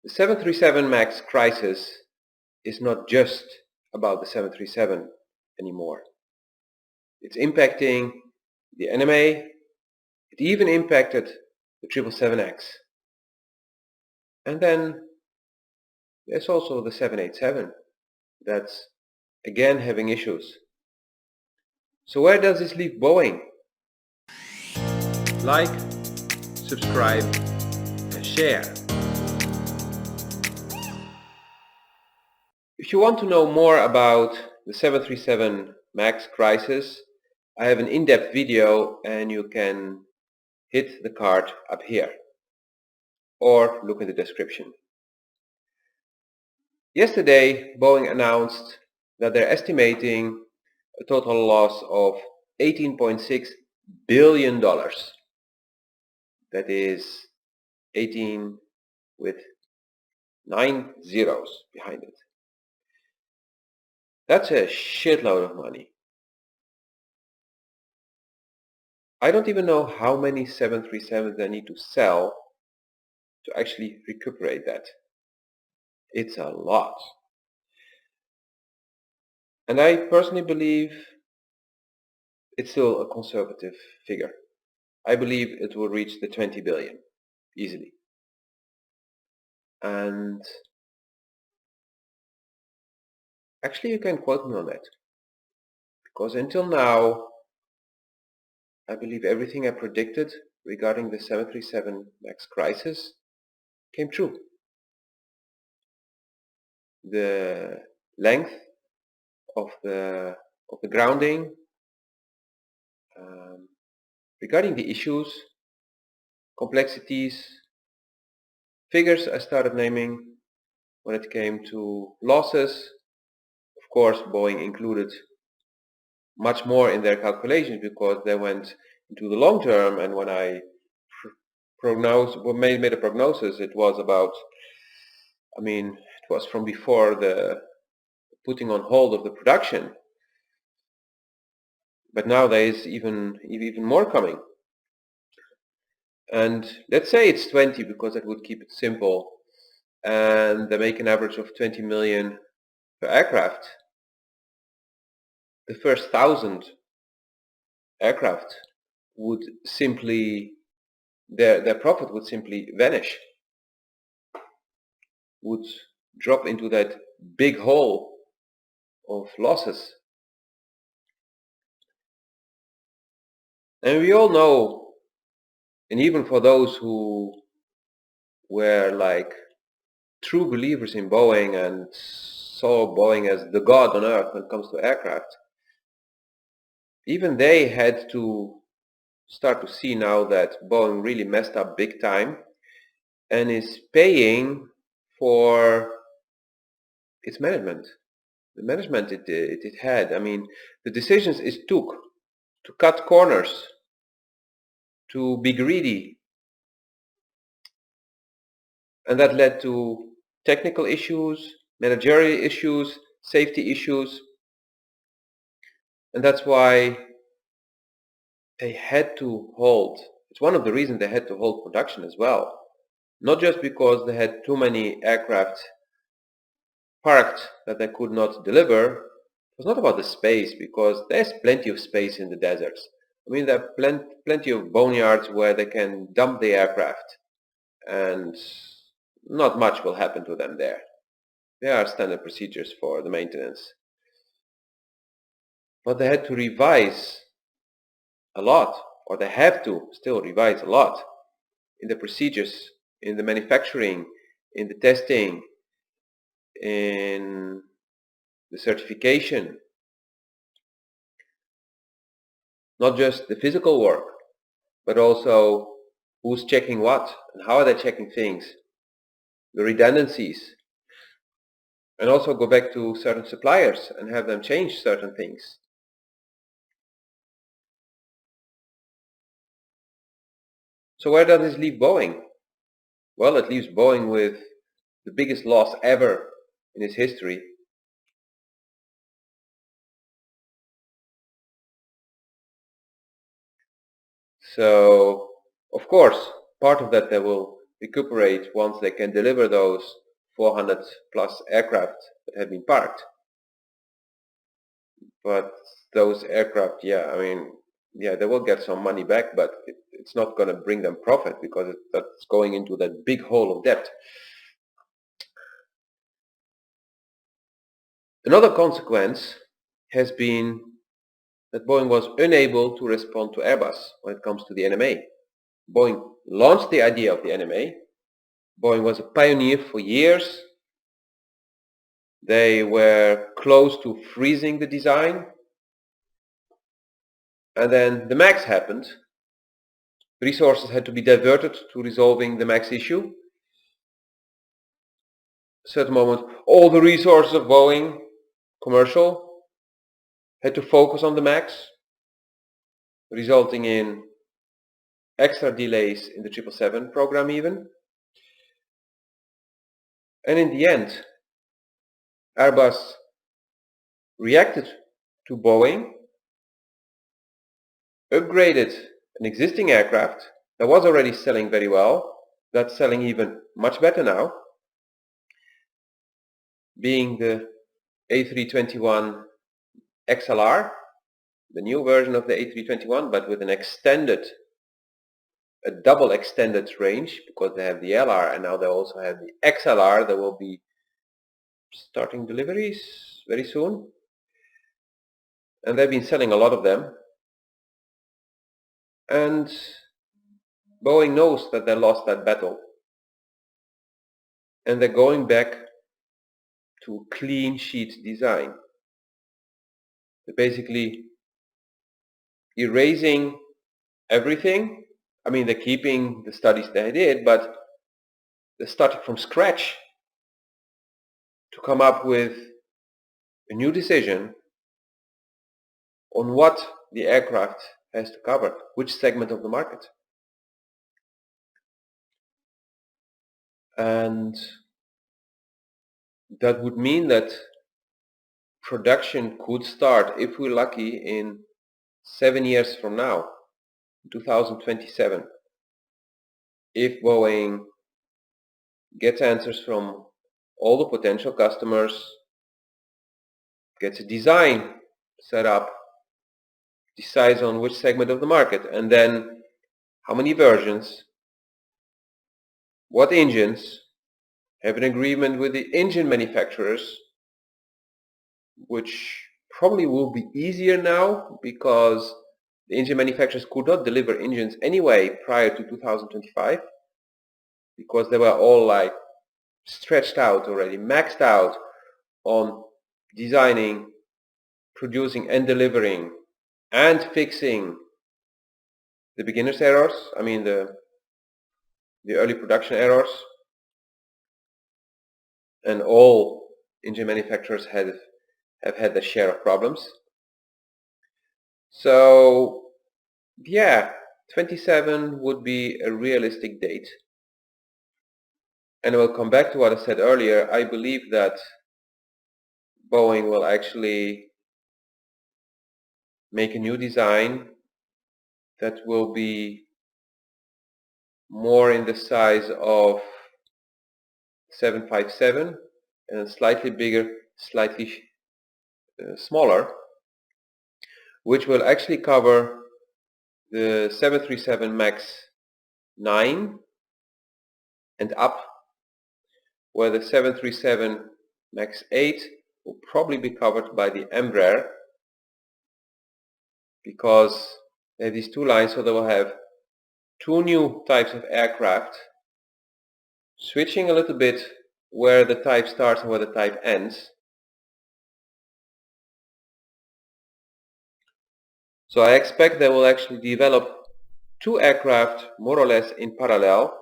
The 737 MAX crisis is not just about the 737 anymore. It's impacting the NMA. It even impacted the 777X. And then there's also the 787 that's again having issues. So where does this leave Boeing? Like, subscribe and share. If you want to know more about the 737 MAX crisis, I have an in-depth video and you can hit the card up here or look in the description. Yesterday, Boeing announced that they're estimating a total loss of $18.6 billion. That is 18 with 9 zeros behind it. That's a shitload of money. I don't even know how many 737s they need to sell to actually recuperate that. It's a lot. And I personally believe it's still a conservative figure. I believe it will reach the 20 billion easily. And actually you can quote me on that. Because until now, I believe everything I predicted regarding the 737 MAX crisis came true. The length of the grounding, regarding the issues, complexities, figures I started naming when it came to losses. Of course, Boeing included much more in their calculations because they went into the long term, and when I made a prognosis, it was about, it was from before the putting on hold of the production. But now there is even more coming. And let's say it's 20 because that would keep it simple. And they make an average of 20 million per aircraft. The first 1,000 aircraft would simply, their profit would simply vanish. Would drop into that big hole of losses. And we all know, and even for those who were like true believers in Boeing and saw Boeing as the god on earth when it comes to aircraft, even they had to start to see now that Boeing really messed up big time and is paying for its management. The management it had. The decisions it took to cut corners, to be greedy, and that led to technical issues, managerial issues, safety issues, and that's why they had to hold. It's one of the reasons they had to hold production as well. Not just because they had too many aircraft parked that they could not deliver. It was not about the space, because there's plenty of space in the deserts. There are plenty of boneyards where they can dump the aircraft and not much will happen to them there. There are standard procedures for the maintenance. But they had to revise a lot, or they have to still revise a lot in the procedures, in the manufacturing, in the testing, in the certification. Not just the physical work, but also who's checking what and how are they checking things, the redundancies, and also go back to certain suppliers and have them change certain things. So where does this leave Boeing? Well, it leaves Boeing with the biggest loss ever in its history. So, of course, part of that they will recuperate once they can deliver those 400 plus aircraft that have been parked. But those aircraft, yeah, I mean, yeah, they will get some money back, but it's not going to bring them profit because that's going into that big hole of debt. Another consequence has been that Boeing was unable to respond to Airbus when it comes to the NMA. Boeing launched the idea of the NMA. Boeing was a pioneer for years. They were close to freezing the design. And then the MAX happened. Resources had to be diverted to resolving the MAX issue. At a certain moment, all the resources of Boeing, commercial, had to focus on the MAX, resulting in extra delays in the 777 program even. And in the end, Airbus reacted to Boeing, upgraded an existing aircraft that was already selling very well, that's selling even much better now, being the A321 XLR, the new version of the A321, but with a double extended range, because they have the LR and now they also have the XLR. That will be starting deliveries very soon, and they've been selling a lot of them. And Boeing knows that they lost that battle, and they're going back to clean sheet design. They're basically erasing everything. I mean, they're keeping the studies they did, but they're starting from scratch to come up with a new decision on what the aircraft has to cover, which segment of the market. And that would mean that production could start, if we're lucky, in 7 years from now, 2027. If Boeing gets answers from all the potential customers, gets a design set up, decides on which segment of the market, and then how many versions, what engines, have an agreement with the engine manufacturers, which probably will be easier now because the engine manufacturers could not deliver engines anyway prior to 2025 because they were all like stretched out already, maxed out on designing, producing and delivering and fixing the beginner's errors, I mean the early production errors. And all engine manufacturers have had their share of problems. So yeah, 27 would be a realistic date. And I will come back to what I said earlier. I believe that Boeing will actually make a new design that will be more in the size of 757 and slightly bigger, slightly smaller, which will actually cover the 737 MAX 9 and up, where the 737 MAX 8 will probably be covered by the Embraer, because they have these two lines, so they will have two new types of aircraft, switching a little bit where the type starts and where the type ends. So I expect they will actually develop two aircraft more or less in parallel,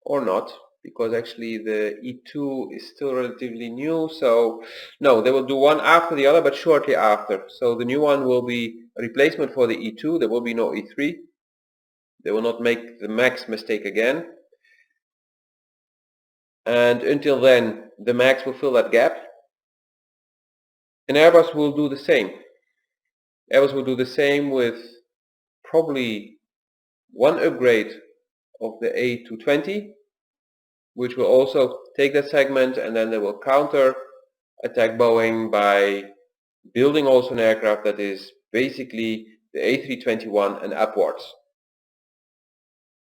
or not, because actually the E2 is still relatively new. So no, they will do one after the other, but shortly after. So the new one will be a replacement for the E2. There will be no E3. They will not make the MAX mistake again. And until then, the MAX will fill that gap. And Airbus will do the same. Airbus will do the same with probably one upgrade of the A220, which will also take that segment, and then they will counter attack Boeing by building also an aircraft that is basically the A321 and upwards.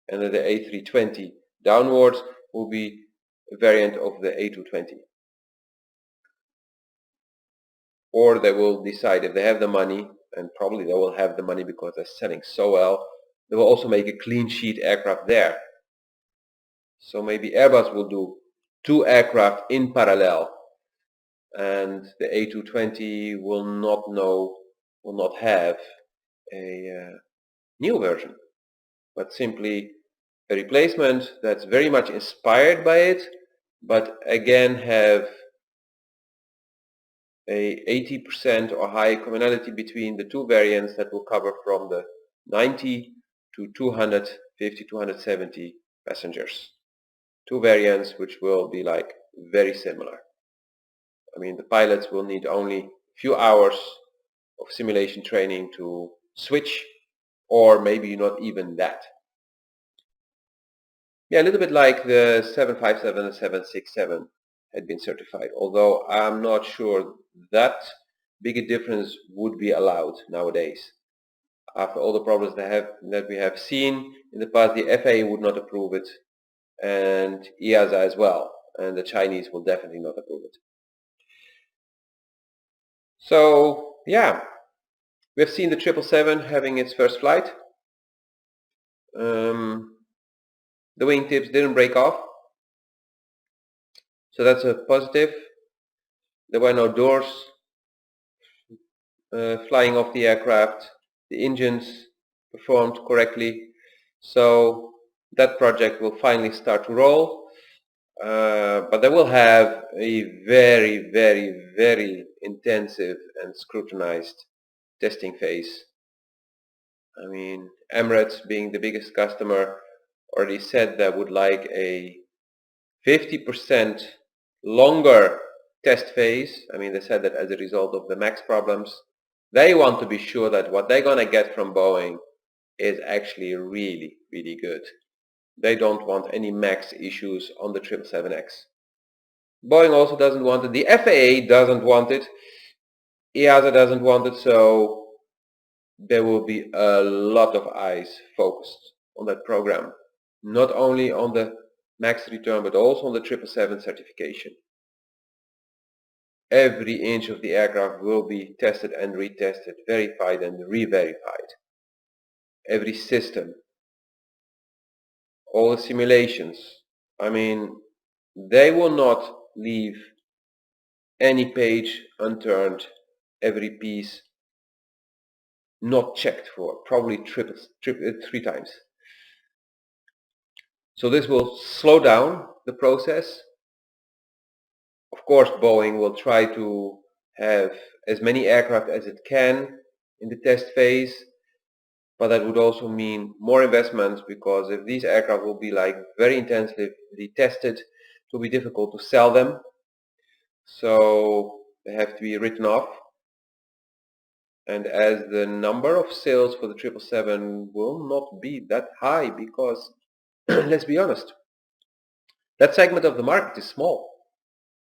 And then the A320 downwards will be a variant of the A220. Or they will decide, if they have the money, and probably they will have the money because they're selling so well, they will also make a clean sheet aircraft there. So maybe Airbus will do 2 aircraft in parallel, and the A220 will not have a new version, but simply a replacement that's very much inspired by it, but again have a 80% or high commonality between the 2 variants that will cover from the 90 to 250, 270 passengers. 2 variants which will be like very similar. I mean, the pilots will need only a few hours of simulation training to switch, or maybe not even that. Yeah, a little bit like the 757 and 767 had been certified, although I'm not sure that big a difference would be allowed nowadays. After all the problems that we have seen in the past, the FAA would not approve it, and EASA as well, and the Chinese will definitely not approve it. So yeah, we've seen the 777 having its first flight. The wingtips didn't break off, so that's a positive. There were no doors flying off the aircraft. The engines performed correctly, so that project will finally start to roll. But they will have a very, very, very intensive and scrutinized testing phase. I mean, Emirates, being the biggest customer, already said they would like a 50% longer test phase. I mean, they said that as a result of the MAX problems. They want to be sure that what they're gonna get from Boeing is actually really, really good. They don't want any MAX issues on the 777X. Boeing also doesn't want it. The FAA doesn't want it. EASA doesn't want it, so there will be a lot of eyes focused on that program. Not only on the MAX return, but also on the 777 certification. Every inch of the aircraft will be tested and retested, verified and re-verified. Every system, all the simulations. I mean, they will not leave any page unturned, every piece not checked for, probably 3 times. So this will slow down the process. Of course, Boeing will try to have as many aircraft as it can in the test phase, but that would also mean more investments, because if these aircraft will be like very intensively tested, it will be difficult to sell them. So they have to be written off. And as the number of sales for the 777 will not be that high, because let's be honest, that segment of the market is small.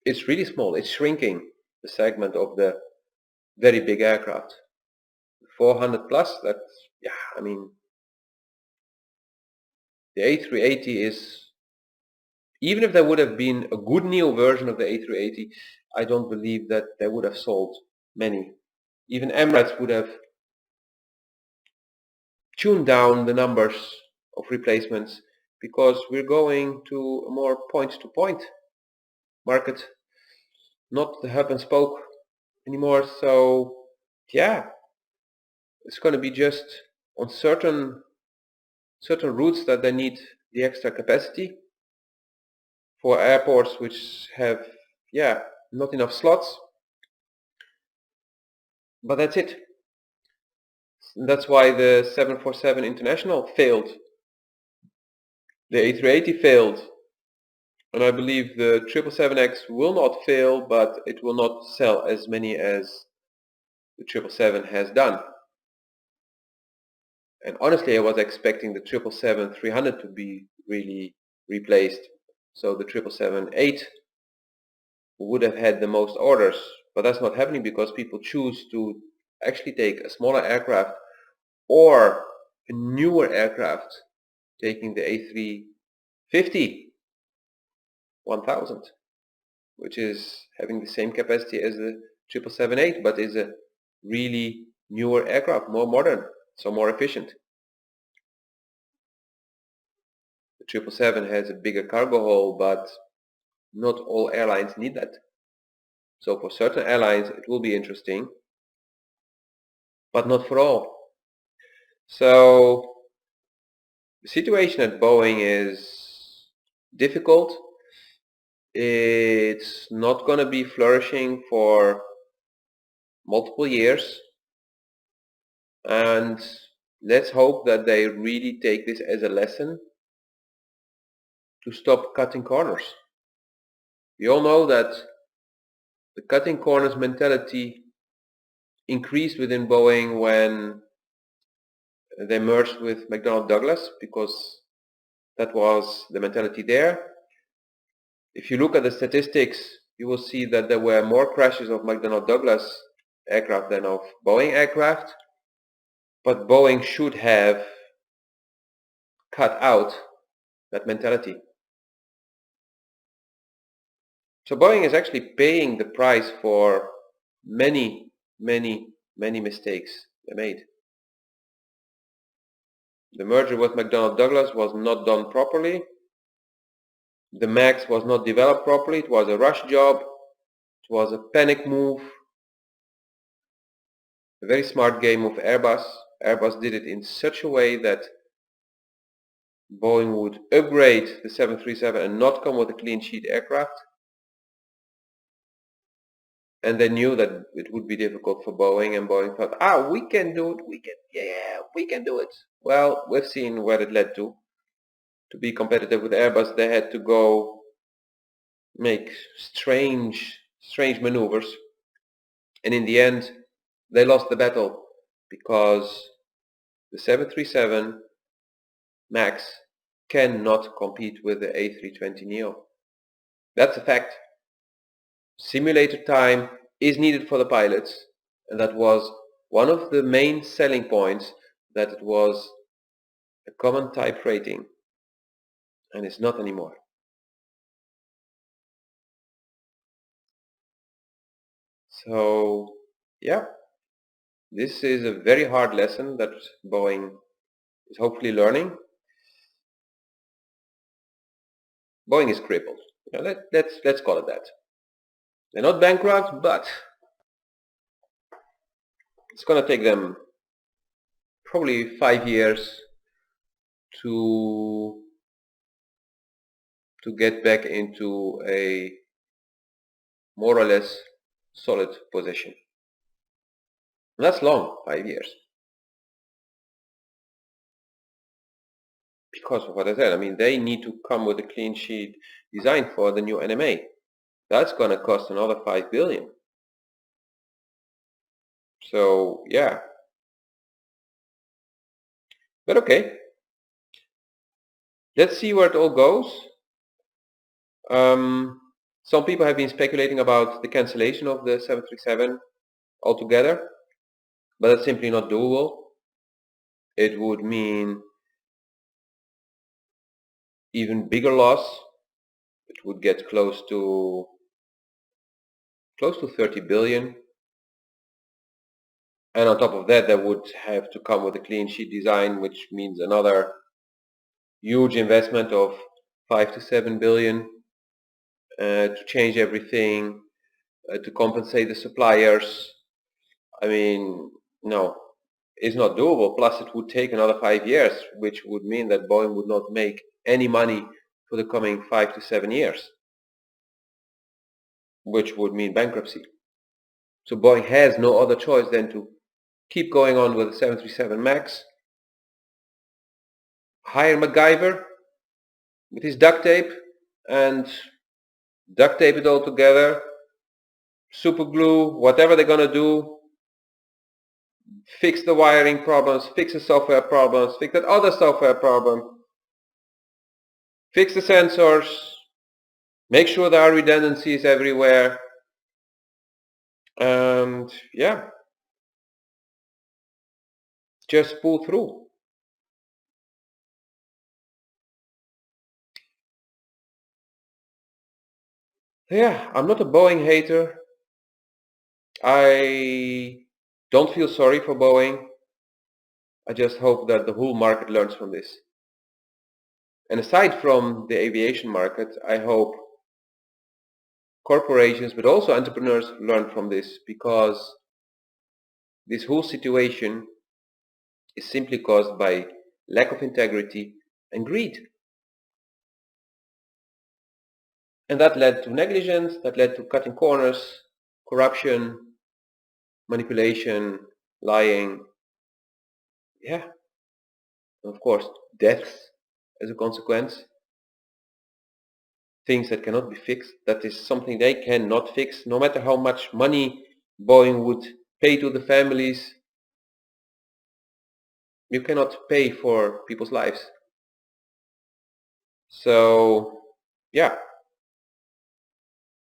It's really small. It's shrinking, the segment of the very big aircraft. 400 plus, that's, yeah, I mean, the A380 is, even if there would have been a good neo version of the A380, I don't believe that they would have sold many. Even Emirates would have tuned down the numbers of replacements, because we're going to a more point-to-point market, not the hub and spoke anymore. So yeah, it's going to be just on certain routes that they need the extra capacity, for airports which have, yeah, not enough slots. But that's it. And that's why the 747 International failed. The A380 failed. And I believe the 777X will not fail, but it will not sell as many as the 777 has done. And honestly, I was expecting the 777-300 to be really replaced. So the 777-8 would have had the most orders, but that's not happening because people choose to actually take a smaller aircraft or a newer aircraft, taking the A350 1000, which is having the same capacity as the 777-8, but is a really newer aircraft, more modern, so more efficient. The 777 has a bigger cargo hold, but not all airlines need that. So for certain airlines it will be interesting, but not for all. So the situation at Boeing is difficult. It's not going to be flourishing for multiple years, and let's hope that they really take this as a lesson to stop cutting corners. We all know that the cutting corners mentality increased within Boeing when they merged with McDonnell Douglas, because that was the mentality there. If you look at the statistics, you will see that there were more crashes of McDonnell Douglas aircraft than of Boeing aircraft, but Boeing should have cut out that mentality. So Boeing is actually paying the price for many mistakes they made. The merger with McDonnell Douglas was not done properly. The MAX was not developed properly. It was a rush job. It was a panic move. A very smart game of Airbus. Airbus did it in such a way that Boeing would upgrade the 737 and not come with a clean sheet aircraft. And they knew that it would be difficult for Boeing, and Boeing thought, we can do it, we can do it. Well, we've seen where it led to. To be competitive with Airbus, they had to go make strange maneuvers, and in the end they lost the battle, because the 737 MAX cannot compete with the A320neo. That's a fact. Simulator time is needed for the pilots, and that was one of the main selling points, that it was a common type rating, and it's not anymore. So yeah, this is a very hard lesson that Boeing is hopefully learning. Boeing is crippled. Let's call it that. They're not bankrupt, but it's going to take them probably 5 years to get back into a more or less solid position. And that's long, 5 years. Because of what I said, I mean, they need to come with a clean sheet design for the new NMA. That's going to cost another 5 billion. So yeah, but okay, let's see where it all goes. Some people have been speculating about the cancellation of the 737 altogether, but that's simply not doable. It would mean even bigger loss. It would get close to 30 billion. And on top of that, they would have to come with a clean sheet design, which means another huge investment of 5 to 7 billion to change everything, to compensate the suppliers. I mean, no, it's not doable. Plus it would take another 5 years, which would mean that Boeing would not make any money for the coming 5 to 7 years, which would mean bankruptcy. So Boeing has no other choice than to keep going on with the 737 MAX, hire MacGyver with his duct tape and duct tape it all together, super glue, whatever they're gonna do, fix the wiring problems, fix the software problems, fix that other software problem, fix the sensors, make sure there are redundancies everywhere, and yeah, just pull through. Yeah, I'm not a Boeing hater. I don't feel sorry for Boeing. I just hope that the whole market learns from this. And aside from the aviation market, I hope corporations but also entrepreneurs learn from this, because this whole situation is simply caused by lack of integrity and greed. And that led to negligence, that led to cutting corners, corruption, manipulation, lying, yeah, and of course deaths as a consequence. Things that cannot be fixed, that is something they cannot fix, no matter how much money Boeing would pay to the families. You cannot pay for people's lives. So yeah,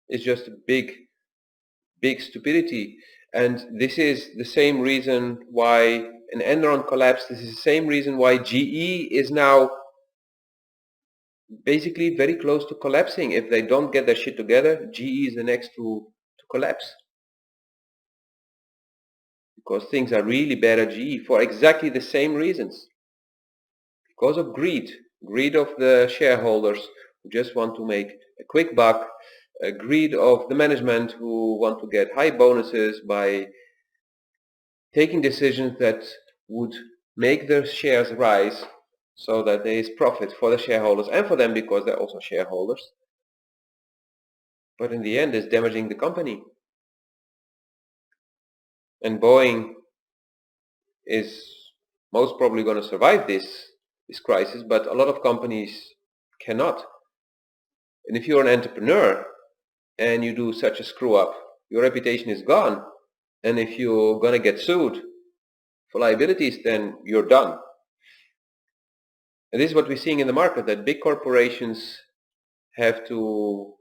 it's just a big stupidity. And this is the same reason why an Enron collapsed. This is the same reason why GE is now basically very close to collapsing. If they don't get their shit together, GE is the next to collapse, because things are really bad at GE for exactly the same reasons. Because of greed of the shareholders who just want to make a quick buck, greed of the management who want to get high bonuses by taking decisions that would make their shares rise so that there is profit for the shareholders and for them, because they're also shareholders. But in the end, it's damaging the company. And Boeing is most probably going to survive this crisis, but a lot of companies cannot. And if you're an entrepreneur and you do such a screw up, your reputation is gone. And if you're going to get sued for liabilities, then you're done. And this is what we're seeing in the market, that big corporations have to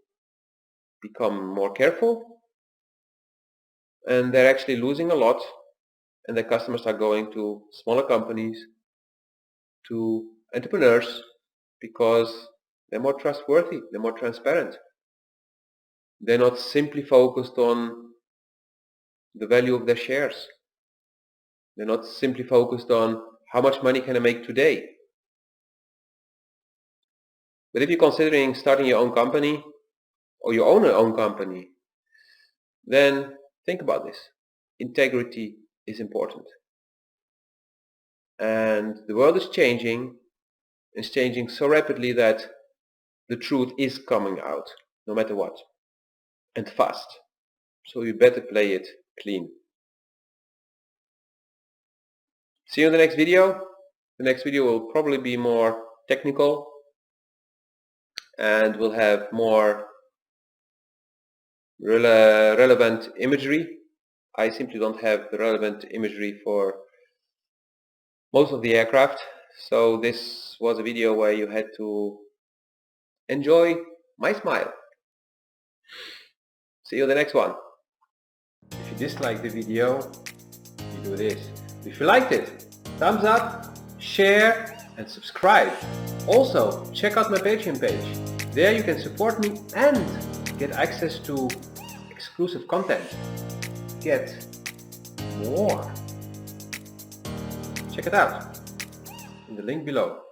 become more careful, and they're actually losing a lot, and their customers are going to smaller companies, to entrepreneurs, because they're more trustworthy, they're more transparent. They're not simply focused on the value of their shares. They're not simply focused on how much money can I make today. But if you're considering starting your own company, or you own your own company, then think about this. Integrity is important. And the world is changing. It's changing so rapidly that the truth is coming out, no matter what, and fast. So you better play it clean. See you in the next video. The next video will probably be more technical, and we'll have more relevant imagery. I simply don't have the relevant imagery for most of the aircraft, so this was a video where you had to enjoy my smile. See you in the next one. If you disliked the video, you do this. If you liked it, thumbs up, share and subscribe. Also, check out my Patreon page. There you can support me and get access to exclusive content. Get more. Check it out in the link below.